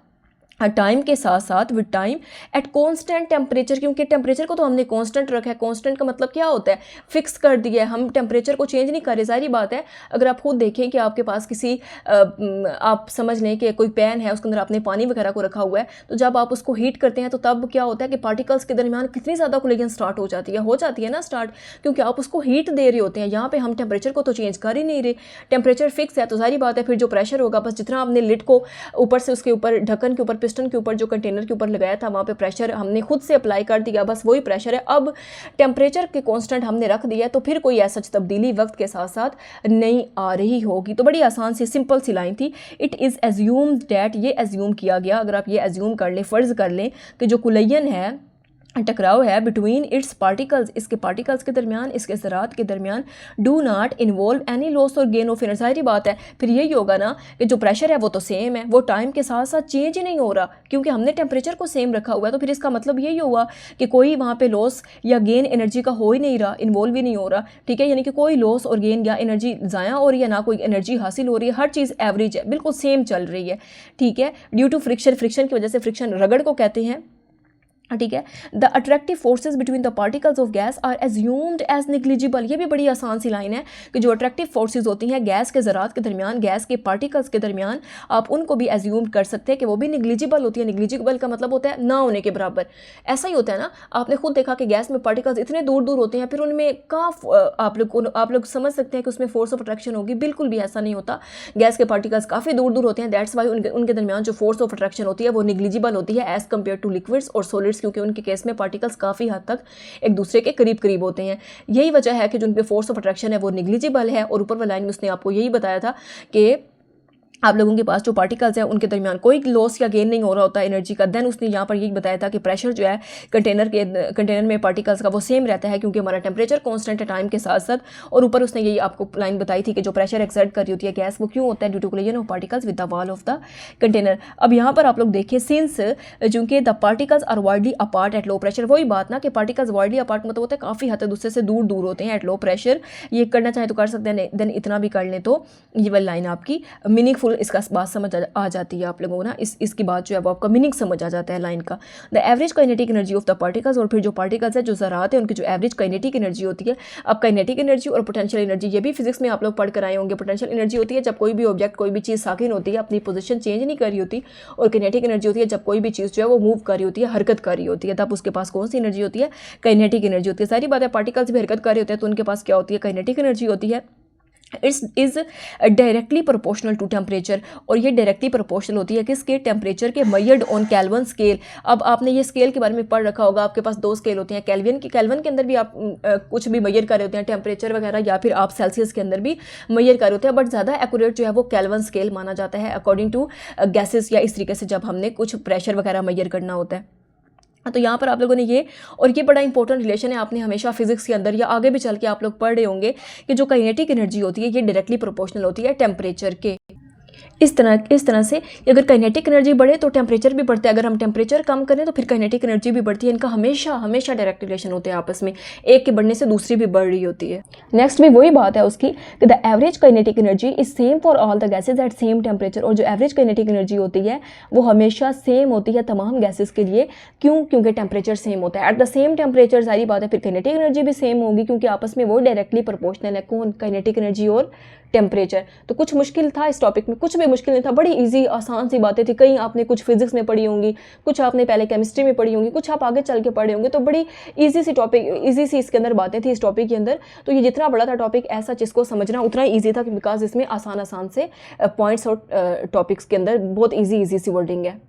टाइम के साथ साथ with time at constant temperature. क्योंकि टेम्परेचर को तो हमने कांस्टेंट रखा है। कांस्टेंट का मतलब क्या होता है, फिक्स कर दिया है, हम टेम्परेचर को चेंज नहीं कर रहे। सारी बात है, अगर आप खुद देखें कि आपके पास किसी आप समझ लें कि कोई पैन है, उसके अंदर आपने पानी वगैरह को रखा हुआ है, तो जब आप उसको हीट करते हैं तो तब क्या होता है कि पार्टिकल्स के दरमियान कितनी ज़्यादा कोलिजन स्टार्ट हो जाती है ना स्टार्ट, क्योंकि आप उसको हीट दे रहे होते हैं। यहाँ पर हम टेम्परेचर को तो चेंज कर ही नहीं रहे, टेम्परेचर फिक्स है। तो सारी बात है, फिर जो प्रेशर होगा बस जितना आपने लिड को ऊपर से उसके ऊपर ढक्कन के ऊपर पिस्टन के ऊपर जो कंटेनर के ऊपर लगाया था वहाँ पे प्रेशर हमने खुद से अप्लाई कर दिया, बस वही प्रेशर है। अब टेम्परेचर के कांस्टेंट हमने रख दिया, तो फिर कोई ऐसा तब्दीली वक्त के साथ साथ नहीं आ रही होगी। तो बड़ी आसान सी सिंपल सी लाइन थी। इट इज़ एज्यूम्ड डैट, ये एज्यूम किया गया, अगर आप ये एज्यूम कर लें, फ़र्ज़ कर लें कि जो कुलयन है, टकराव है बिटवीन इट्स पार्टिकल्स, इसके पार्टिकल्स के दरमियान, इसके ज़रात के दरमियान, do not involve any loss और गेन ऑफ एनर्जी। सारी बात है, फिर यही होगा ना कि जो प्रेशर है वो तो सेम है, वो टाइम के साथ साथ चेंज ही नहीं हो रहा क्योंकि हमने टेम्परेचर को सेम रखा हुआ है। तो फिर इसका मतलब यही हुआ कि कोई वहाँ पे लॉस या गेन एनर्जी का हो ही नहीं रहा, इन्वॉल्व ही नहीं हो रहा, ठीक है। यानी कि कोई लॉस और गेन या एनर्जी ज़ाया हो रही है, ना कोई एनर्जी हासिल हो रही है, हर चीज़ एवरेज है, बिल्कुल सेम चल रही है, ठीक है। ड्यू टू फ्रिक्शन, फ्रिक्शन की वजह से, फ्रिक्शन रगड़ को कहते हैं, ठीक है। The attractive forces between the particles of gas are assumed as negligible. ये भी बड़ी आसान सी लाइन है कि जो अट्रैक्टिव फोर्सेज होती हैं गैस के ज़रात के दरमियान, गैस के पार्टिकल्स के दरमियान, आप उनको भी एज्यूम कर सकते हैं कि वो भी निग्लिजिबल होती है। निग्लिजिबल का मतलब होता है ना होने के बराबर। ऐसा ही होता है ना, आपने खुद देखा कि गैस में पार्टिकल्स इतने दूर दूर होते हैं, फिर उनमें आप लोग समझ सकते हैं कि उसमें फोर्स ऑफ अट्रैक्शन होगी। बिल्कुल भी ऐसा नहीं होता। गैस के पार्टिकल्स काफ़ी दूर दूर होते हैं, दैट्स वाई उनके दरमियान जो फोर्स ऑफ अट्रैक्शन होती है वो निग्लिजिबल होती है एज़ कम्पेयर टू लिक्विड्स और सॉलिड्स, क्योंकि उनके केस में पार्टिकल्स काफ़ी हद तक एक दूसरे के करीब करीब होते हैं। यही वजह है कि जो उनके फोर्स ऑफ अट्रैक्शन है वो निग्लिजिबल है। और ऊपर वाली लाइन में उसने आपको यही बताया था कि आप लोगों के पास जो पार्टिकल्स हैं उनके दरमियान कोई लॉस या गेन नहीं हो रहा होता एनर्जी का। देन उसने यहाँ पर यही बताया था कि प्रेशर जो है कंटेनर में पार्टिकल्स का वो सेम रहता है क्योंकि हमारा टेम्परेचर कांस्टेंट है टाइम के साथ साथ। और ऊपर उसने यही आपको लाइन बताई थी कि जो प्रेशर एक्सर्ट कर रही होती है गैस, वो क्यों होता है, due to collision of particles with the wall of the container. अब यहाँ पर आप लोग देखिए, सिंस चूंकि the particles are widely apart at low pressure, वही बात ना कि पार्टिकल्स वाइडली अपार्ट मतलब होता है काफ़ी हद तक दूसरे से दूर दूर होते हैं एट लो प्रेशर। ये करना चाहे तो कर सकते हैं, देन इतना भी कर लें तो ये वाली लाइन आपकी मीनिंगफुल, इसका बात समझ आ जाती है आप लोगों को ना, इसकी बात जो है वो आपका मीनिंग समझ आ जाता है लाइन का। The average kinetic energy of the particles, और फिर जो पार्टिकल्स है जो ज़रात है उनकी जो एवरेज काइनेटिक एनर्जी होती है। अब काइनेटिक एनर्जी और पोटेंशियल एनर्जी, ये भी फिजिक्स में आप लोग पढ़ कर आए होंगे। पोटेंशियल एनर्जी होती है जब कोई भी ऑब्जेक्ट, कोई भी चीज़ साकिन होती है, अपनी पोजीशन चेंज नहीं कर रही होती। और काइनेटिक एनर्जी होती है जब कोई भी चीज़ जो है वो मूव कर रही होती है, हरकत कर रही होती है, तब उसके पास कौन सी एनर्जी होती है, काइनेटिक एनर्जी होती है। सारी बात है, पार्टिकल्स भी हरकत कर रहे होते हैं तो उनके पास क्या होती है, काइनेटिक एनर्जी होती है। Its is directly proportional to temperature, और ये डायरेक्टली प्रोपोर्शनल होती है किसके, टेम्परेचर के, मेजर्ड ऑन केल्विन स्केल। अब आपने ये स्केल के बारे में पढ़ रखा होगा, आपके पास 2 स्केल होते हैं, केल्विन के अंदर भी आप कुछ भी मेजर कर रहे होते हैं टेम्परेचर वगैरह, या फिर आप सेल्सियस के अंदर भी मेजर कर रहे होते हैं, बट ज़्यादा एक्यूरेट जो है वो केल्विन स्केल माना जाता है अकॉर्डिंग टू गैसेस, या इस तरीके से जब हमने कुछ प्रेशर वगैरह मेजर करना होता है। तो यहाँ पर आप लोगों ने ये, और ये बड़ा इंपॉर्टेंट रिलेशन है, आपने हमेशा फिजिक्स के अंदर या आगे भी चल के आप लोग पढ़ रहे होंगे कि जो काइनेटिक एनर्जी होती है ये डायरेक्टली प्रोपोर्शनल होती है टेम्परेचर के। इस तरह से कि अगर काइनेटिक एनर्जी बढ़े तो टेम्परेचर भी बढ़ता है, अगर हम टेम्परेचर कम करें तो फिर काइनेटिक एनर्जी भी बढ़ती है। इनका हमेशा डायरेक्ट रिलेशन होते हैं आपस में, एक के बढ़ने से दूसरी भी बढ़ रही होती है। नेक्स्ट भी वही बात है उसकी कि the average kinetic energy is same for all the gases eight same temperature, और जो एवरेज काइनेटिक एनर्जी होती है वो हमेशा सेम होती है तमाम गैसेज के लिए। क्यों? क्योंकि टेम्परेचर सेम होता है। एट द सेम टेम्परेचर सारी बात है, फिर काइनेटिक एनर्जी भी सेम होगी क्योंकि आपस में वो डायरेक्टली प्रोपोर्शनल है। कौन? काइनेटिक एनर्जी और टेम्परेचर। तो कुछ मुश्किल था इस टॉपिक में? कुछ भी मुश्किल नहीं था, बड़ी इजी आसान सी बातें थी। कई आपने कुछ फिजिक्स में पढ़ी होंगी, कुछ आपने पहले केमिस्ट्री में पढ़ी होंगी, कुछ आप आगे चल के पढ़े होंगे, तो बड़ी इजी सी टॉपिक, इजी सी इसके अंदर बातें थी इस टॉपिक के अंदर। तो ये जितना बड़ा था टॉपिक, ऐसा जिसको समझना उतना ईजी था बिकॉज इसमें आसान से पॉइंट्स और टॉपिक्स के अंदर बहुत ईजी सी वर्डिंग है।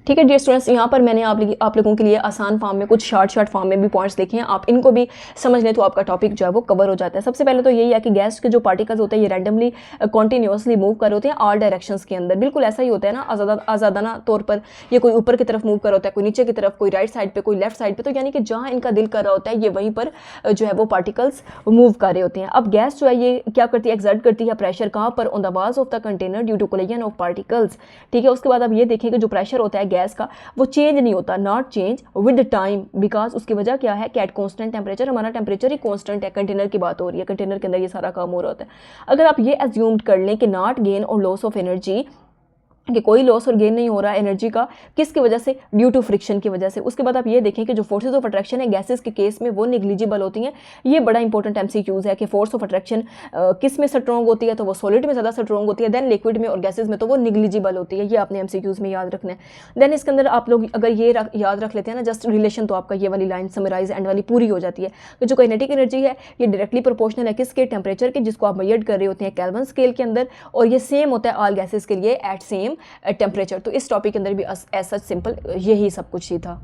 ठीक है डियर स्टूडेंट्स, यहाँ पर मैंने आप लोगों के लिए आसान फॉर्म में कुछ शॉर्ट फॉर्म में भी पॉइंट्स देखे हैं। आप इनको भी समझ लें तो आपका टॉपिक जो है वो कवर हो जाता है। सबसे पहले तो यही है कि गैस के जो पार्टिकल्स होते हैं ये रैंडमली कॉन्टिन्यूसली मूव कर रहे होते हैं ऑल डायरेक्शंस के अंदर। बिल्कुल ऐसा ही होता है ना, आज़ादाना तौर पर ये कोई ऊपर की तरफ मूव कर रहा होता है, कोई नीचे की तरफ, कोई राइट साइड पर, कोई लेफ्ट साइड पर। तो यानी कि जहाँ इनका दिल कर रहा होता है ये वहीं पर जो है वो पार्टिकल्स मूव कर रहे होते हैं। अब गैस जो है ये क्या करती है? एक्सर्ट करती है प्रेशर कहाँ पर? On the walls of the container due to collision of particles. ठीक है, उसके बाद अब ये देखें कि जो प्रेशर होता है गैस का वो चेंज नहीं होता, not change with time, because उसकी वजह क्या है कि एट कॉन्स्टेंट टेम्परेचर, हमारा टेम्परेचर ही कॉन्स्टेंट है। कंटेनर की बात हो रही है, कंटेनर के अंदर ये सारा काम हो रहा होता है। अगर आप ये एज्यूम्ड कर लें कि नॉट गेन और लॉस ऑफ एनर्जी, कि कोई लॉस और गेन नहीं हो रहा है एनर्जी का, किसकी वजह से? ड्यू टू फ्रिक्शन की वजह से। उसके बाद आप ये देखें कि जो फोर्सेज ऑफ अट्रैक्शन है गैसेस के केस में वो निग्लिजिबल होती हैं। ये बड़ा इंपॉर्टेंट एमसीक्यूज है कि फोर्स ऑफ अट्रैक्शन किस में स्ट्रॉन्ग होती है? तो वो सॉलिड में ज़्यादा स्ट्रॉन्ग होती है, देन लिक्विड में और गैसेज में तो वो निग्लिजिबल होती है। ये आपने एमसीक्यूज में याद रखना है। देन इसके अंदर आप लोग अगर ये याद रख लेते हैं ना जस्ट रिलेशन, तो आपका ये वाली लाइन समराइज एंड वाली पूरी हो जाती है कि जो काइनेटिक एनर्जी है ये डायरेक्टली प्रोपोर्शनल है किसके? टेम्परेचर के, जिसको आप मेजर कर रहे होते हैं केल्विन स्केल के अंदर, और ये सेम होता है ऑल गैसेज के लिए एट सेम टेम्परेचर। तो इस टॉपिक के अंदर भी ऐसा सिंपल यही सब कुछ ही था।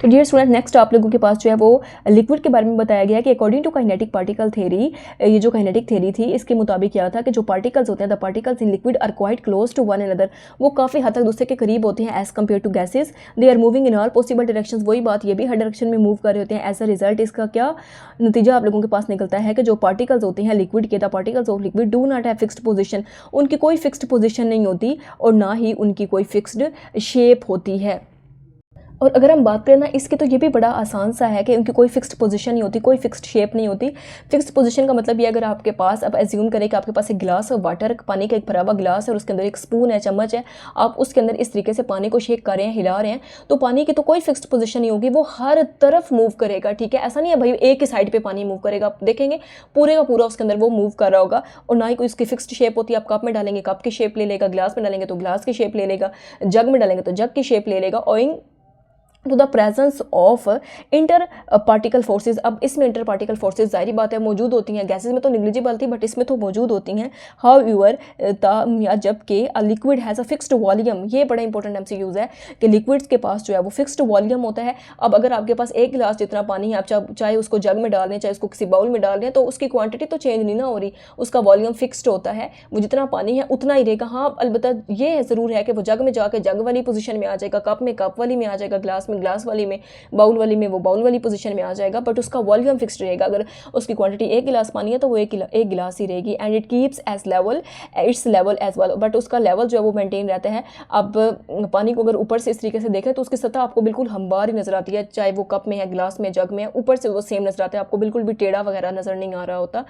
तो डियर स्टूडेंट, नेक्स्ट आप लोगों के पास जो है वो लिक्विड के बारे में बताया गया कि according to kinetic particle theory, ये जो काइनेटिक थ्योरी थी इसके मुताबिक क्या था कि जो पार्टिकल्स होते हैं, the particles in liquid are quite close to one another, वो काफ़ी हद तक दूसरे के करीब होते हैं as compare to gases. They are moving in all possible directions, वही बात, ये भी हर डायरेक्शन में मूव कर रहे होते हैं। एज अ रिजल्ट इसका क्या नतीजा आप लोगों के पास निकलता है कि जो पार्टिकल्स होते हैं लिक्विड के, the particles of liquid do not have fixed position, उनकी कोई फिक्स्ड पोजिशन नहीं होती और ना ही उनकी कोई फिक्स्ड शेप होती है। और अगर हम बात करें ना इसके, तो ये भी बड़ा आसान सा है कि उनकी कोई फिक्स्ड पोजीशन नहीं होती, कोई फिक्स्ड शेप नहीं होती। फिक्स्ड पोजीशन का मतलब ये, अगर आपके पास, अब एज्यूम करें कि आपके पास एक गिलास है वाटर, पानी का एक भरा हुआ गिलास है और उसके अंदर एक स्पून है, चम्मच है, आप उसके अंदर इस तरीके से पानी को शेक कर रहे हैं, हिला रहे हैं, तो पानी की तो कोई फिक्स्ड पोजीशन नहीं होगी, वो हर तरफ मूव करेगा। ठीक है, ऐसा नहीं है भाई एक ही साइड पर पानी मूव करेगा, आप देखेंगे पूरे का पूरा उसके अंदर वो मूव कर रहा होगा, और ना ही कोई उसकी फिक्स्ड शेप होती है। आप कप में डालेंगे कप की शेप ले लेगा, गिलास में डालेंगे तो गिलास की शेप ले लेगा, जग में डालेंगे तो जग की शेप ले लेगा, owing to the presence of inter particle forces. अब इसमें इंटर पार्टिकल फोर्सेज जाहिर बात है मौजूद होती हैं, गैसेज में तो निग्लिजिबल थी बट इसमें तो मौजूद होती हैं। हाउ यूअर या जबकि a liquid has a fixed volume, ये बड़ा इंपॉर्टेंट एमसीक्यूज है कि लिक्विड्स के पास जो है वो फिक्स्ड वॉल्यूम होता है। अब अगर आपके पास एक गिलास जितना पानी है, आप चाहे उसको जग में डाल दें, चाहे उसको किसी बाउल में डाल दें, तो उसकी क्वांटिटी तो चेंज नहीं ना हो रही, उसका वॉल्यूम फिक्स्ड होता है, वो जितना पानी है उतना ही रहेगा। हाँ अलबत्ता ये ज़रूर है कि वो जग में जाकर जग वाली पोजीशन में आ जाएगा, कप में कप वाली में आ जाएगा, ग्लास में ग्लास वाली में, बाउल वाली में वो बाउल वाली पोजीशन में आ जाएगा, बट उसका वॉल्यूम फिक्स्ड रहेगा। अगर उसकी क्वांटिटी एक गिलास पानी है तो वो एक गिलास ही रहेगी। And it keeps as level its level as well, but उसका लेवल जो है वो मेंटेन रहता है। अब पानी को अगर ऊपर से इस तरीके से देखें तो उसकी सतह आपको बिल्कुल हमवार ही नजर आती है, चाहे वो कप में है, गिलास में, जग में है, ऊपर से वो सेम नजर आता है, आपको बिल्कुल भी टेढ़ा वगैरह नजर नहीं आ रहा होता।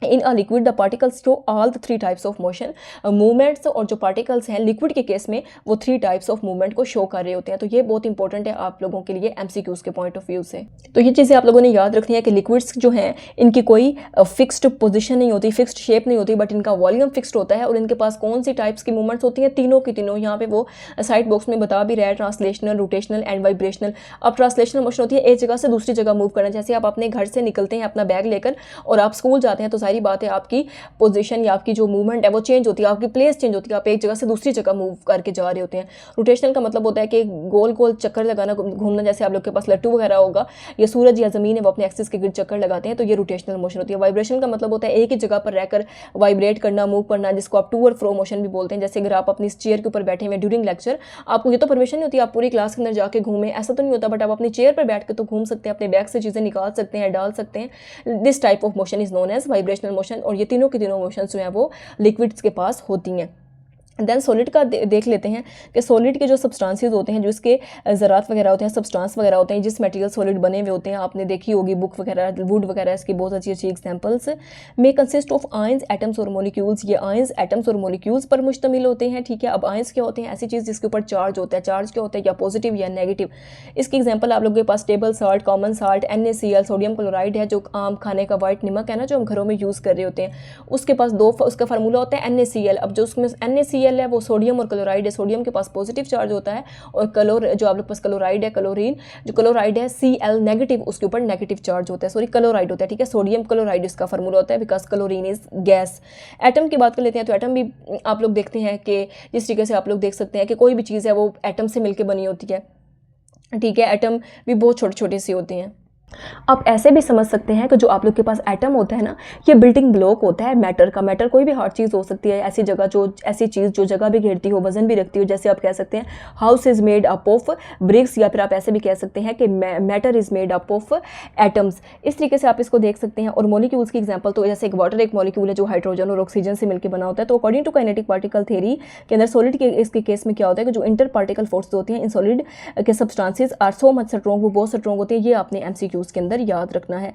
In a liquid the particles show all the 3 types of motion movements, और जो पार्टिकल्स हैं लिक्विड के केस में वो 3 टाइप्स ऑफ मूवमेंट को शो कर रहे होते हैं। तो ये बहुत इंपॉर्टेंट है आप लोगों के लिए एमसीक्यूज के पॉइंट ऑफ व्यू से। तो ये चीज़ें आप लोगों ने याद रखनी है कि लिक्विड्स जो हैं इनकी कोई फिक्स्ड पोजीशन नहीं होती, फिक्स्ड शेप नहीं होती, बट इनका वॉल्यूम फिक्स्ड होता है। और इनके पास कौन सी टाइप्स की मूवमेंट्स होती हैं? तीनों की तीनों यहाँ पे वो साइड बॉक्स में बता भी रहा है, ट्रांसलेशनल, रोटेशनल एंड वाइब्रेशनल। अब ट्रांसलेशनल मोशन होती है एक जगह से दूसरी जगह मूव करना, जैसे आप अपने घर से निकलते हैं अपना बैग लेकर और आप स्कूल जाते हैं, तो सारी बात है आपकी पोजीशन या आपकी जो मूवमेंट है वो चेंज होती है, आपकी प्लेस चेंज होती है, आप एक जगह से दूसरी जगह मूव करके जा रहे होते हैं। रोटेशनल का मतलब होता है कि गोल गोल चक्कर लगाना, घूमना, जैसे आप लोग के पास लट्टू वगैरह होगा या सूरज या ज़मीन है वो अपने एक्सिस के गिर्द चक्कर लगाते हैं, तो ये रोटेशनल मोशन होती है। वाइब्रेशन का मतलब होता है एक ही जगह पर रहकर वाइब्रेट करना, मूव करना, जिसको आप टू और फ्रो मोशन भी बोलते हैं। जैसे अगर आप अपनी चेयर के ऊपर बैठे हुए ड्यूरिंग लेक्चर, आपको ये तो परमिशन नहीं होती आप पूरी क्लास के अंदर जाके घूमें, ऐसा तो नहीं होता, बट आप अपनी चेयर पर बैठ के तो घूम सकते हैं, अपने बैग से चीज़ें निकाल सकते हैं, डाल सकते हैं। This type of motion is known as vibrational vibrational motion, और ये तीनों की तीनों मोशन जो हैं वो लिक्विड्स के पास होती हैं। देन सॉलिड का देख लेते हैं कि सॉलिड के जो सब्सटेंसेस होते हैं, जो इसके ज़रात वगैरह होते हैं, सब्सटेंस वगैरह होते हैं, जिस मटेरियल सॉलिड बने हुए होते हैं, आपने देखी होगी बुक वगैरह, वुड वगैरह, इसकी बहुत अच्छी अच्छी एग्जांपल्स में कंसिस्ट ऑफ आयंस, एटम्स और मॉलिक्यूल्स। ये आयंस, एटम्स और मॉलिक्यूल्स पर मुश्तमिल होते हैं, ठीक है। अब आयंस क्या होते हैं? ऐसी चीज़ जिसके ऊपर चार्ज होता है। चार्ज क्या होता है? या पॉजिटिव या नेगेटिव। इसकी एग्जाम्पल आप लोगों के पास table salt, common salt, NaCl, sodium chloride है, जो आम खाने का वाइट नमक है ना, जो हम घरों में यूज़ कर रहे होते हैं, उसके पास उसका फार्मूला होता है NaCl। अब जो उसमें NaCl है वो सोडियम और क्लोराइड है। सोडियम के पास पॉजिटिव चार्ज होता है, और जो आप लोग के पास क्लोराइड है, क्लोरीन जो क्लोराइड है Cl नेगेटिव, उसके ऊपर नेगेटिव चार्ज होता है, सॉरी क्लोराइड होता है, ठीक है। सोडियम क्लोराइड इसका फार्मूला होता है, because chlorine is gas. Atom की बात कर लेते हैं, तो एटम भी आप लोग देखते हैं कि जिस तरीके से आप लोग देख सकते हैं कि कोई भी चीज़ है वो एटम से मिलकर बनी होती है, ठीक है। एटम भी बहुत छोटे छोटे से होते हैं। आप ऐसे भी समझ सकते हैं कि जो आप लोग के पास एटम होता है ना, ये बिल्डिंग ब्लॉक होता है मैटर का। मैटर कोई भी हार्ड चीज़ हो सकती है, ऐसी चीज़ जो जगह भी घेरती हो, वजन भी रखती हो। जैसे आप कह सकते हैं house is made up of BRICS, या फिर आप ऐसे भी कह सकते हैं कि matter is made up of atoms. इस तरीके से आप इसको देख सकते हैं। और मॉलिक्यूल्स की एग्जांपल, तो जैसे एक वाटर एक मॉलिक्यूल है जो हाइड्रोजन और ऑक्सीजन से मिलकर बना होता है। तो according to kinetic particle theory के अंदर सॉलिड के इसके केस में क्या होता है कि जो इंटर पार्टिकल फोर्स होती हैं इन सॉलिड के substances are so much strong, वो बहुत स्ट्रॉन्ग होती है। ये आपने MCQs के अंदर याद रखना है।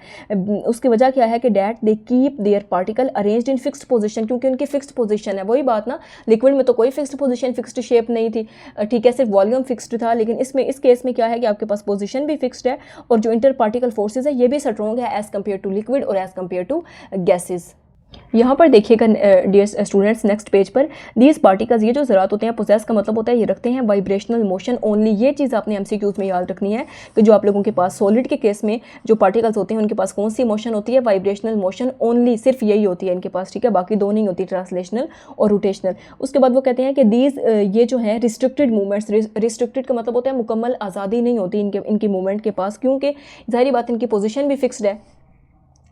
उसकी वजह क्या है कि that they keep their particle arranged in fixed position, क्योंकि उनकी फिक्स्ड पोजीशन है। वही बात ना, लिक्विड में तो कोई फिक्स्ड पोजीशन, फिक्स्ड शेप नहीं थी, ठीक है, सिर्फ वॉल्यूम फिक्स्ड था। लेकिन इस केस में क्या है कि आपके पास पोजीशन भी फिक्स्ड है, और जो इंटर पार्टिकल फोर्सेज है ये भी स्ट्रॉन्ग है एज कम्पेयर टू लिक्विड और एज कम्पेयर टू गैसेज। यहाँ पर देखिएगा डियर स्टूडेंट्स, नेक्स्ट पेज पर दीज पार्टिकल्स, ये जो ज़रात होते हैं, पोजेस का मतलब होता है ये रखते हैं वाइब्रेशनल मोशन ओनली। ये चीज़ आपने MCQs में याद रखनी है कि जो आप लोगों के पास सॉलिड के केस में जो पार्टिकल्स होते हैं उनके पास कौन सी मोशन होती है? वाइब्रेशनल मोशन ओनली, सिर्फ यही होती है इनके पास, ठीक है। बाकी दो नहीं होती, ट्रांसलेशनल और रोटेशनल। उसके बाद वो कहते हैं कि दीज ये जो है रिस्ट्रिक्टेड मूवमेंट्स, रिस्ट्रिक्टेड का मतलब होता है मुकम्मल आज़ादी नहीं होती इनकी मूवमेंट के पास, क्योंकि जाहिर बात इनकी पोजिशन भी फिक्स्ड है,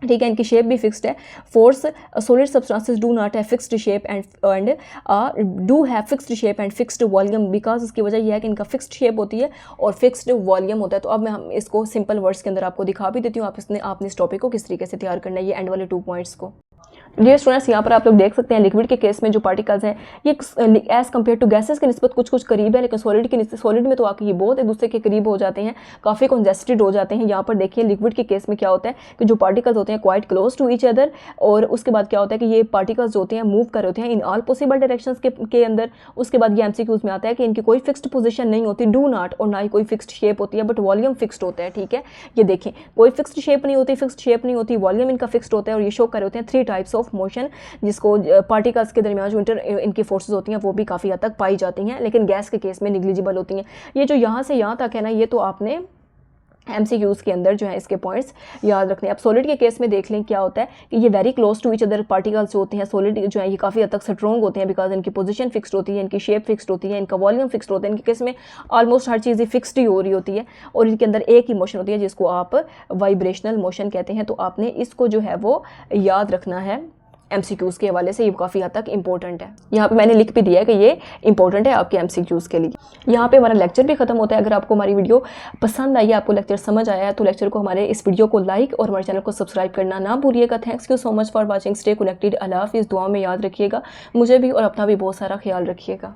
ठीक है, इनकी शेप भी फिक्स्ड है। Force solid substances do not have fixed shape and do have fixed shape and fixed volume, because इसकी वजह यह है कि इनका फिक्स्ड शेप होती है और फिक्स्ड वॉल्यूम होता है। तो अब मैं इसको सिंपल वर्ड्स के अंदर आपको दिखा भी देती हूँ, आपने इस टॉपिक को किस तरीके से तैयार करना है, ये एंड वाले 2 पॉइंट्स को। डियर स्टूडेंट्स, यहाँ पर आप लोग देख सकते हैं लिक्विड के केस में जो पार्टिकल्स हैं ये एज कम्पेयर टू गैसेस के निस्बत कुछ कुछ करीब है, लेकिन सॉलिड में तो आके ये बहुत एक दूसरे के करीब हो जाते हैं, काफ़ी कंजेस्टेड हो जाते हैं। यहाँ पर देखिए लिक्विड के केस में क्या होता है कि जो पार्टिकल्स होते हैं quite close to each other, और उसके बाद क्या होता है कि ये पार्टिकल्स होते हैं मूव कर रहे होते हैं इन ऑल पॉसिबल डायरेक्शंस के अंदर। उसके बाद ये MCQs में आता है कि इनकी कोई फिक्स्ड पोजीशन नहीं होती, डू नॉट, और ना ही कोई फिक्स्ड शेप होती है, बट वॉल्यूम फिक्स्ड होता है, ठीक है। ये देखें, कोई फिक्स्ड शेप नहीं होती, वॉल्यूम इनका फिक्स्ड होता है, और ये शो कर रहे होते हैं 3 टाइप्स ऑफ मोशन, जिसको पार्टिकल्स के दरमियान जो इनकी फोर्सेस होती हैं वो भी काफ़ी हद तक पाई जाती हैं, लेकिन गैस के केस में निग्लिजिबल होती हैं। ये जो यहाँ से यहाँ तक है ना, ये तो आपने MCQs के अंदर जो है इसके पॉइंट्स याद रखने। अब सॉलिड के केस में देख लें क्या होता है कि ये very close to each other particles जो होते हैं सॉलिड जो है ये काफ़ी हद तक स्ट्रॉन्ग होते हैं, बिकॉज इनकी पोजीशन फिक्स्ड होती है, इनकी शेप फिक्स्ड होती है, इनका वॉल्यूम फिक्स्ड होता है। इनके केस में ऑलमोस्ट हर चीज़ फिक्स्ड ही हो रही होती है, और इनके अंदर एक ही मोशन होती है जिसको आप वाइब्रेशनल मोशन कहते हैं। तो आपने इसको जो है वो याद रखना है MCQs के हवाले से, ये काफ़ी हद तक इंपॉर्टेंट है। यहाँ पे मैंने लिख भी दिया है कि ये इंपॉर्टेंट है आपके MCQs के लिए। यहाँ पे हमारा लेक्चर भी खत्म होता है। अगर आपको हमारी वीडियो पसंद आई है, आपको लेक्चर समझ आया है, तो लेक्चर को हमारे इस वीडियो को लाइक और हमारे चैनल को सब्सक्राइब करना ना भूलिएगा। Thanks you so much for watching. Stay connected. अल्लाह हाफिज़। दुआ में याद रखिएगा मुझे भी और अपना भी बहुत सारा ख्याल रखिएगा।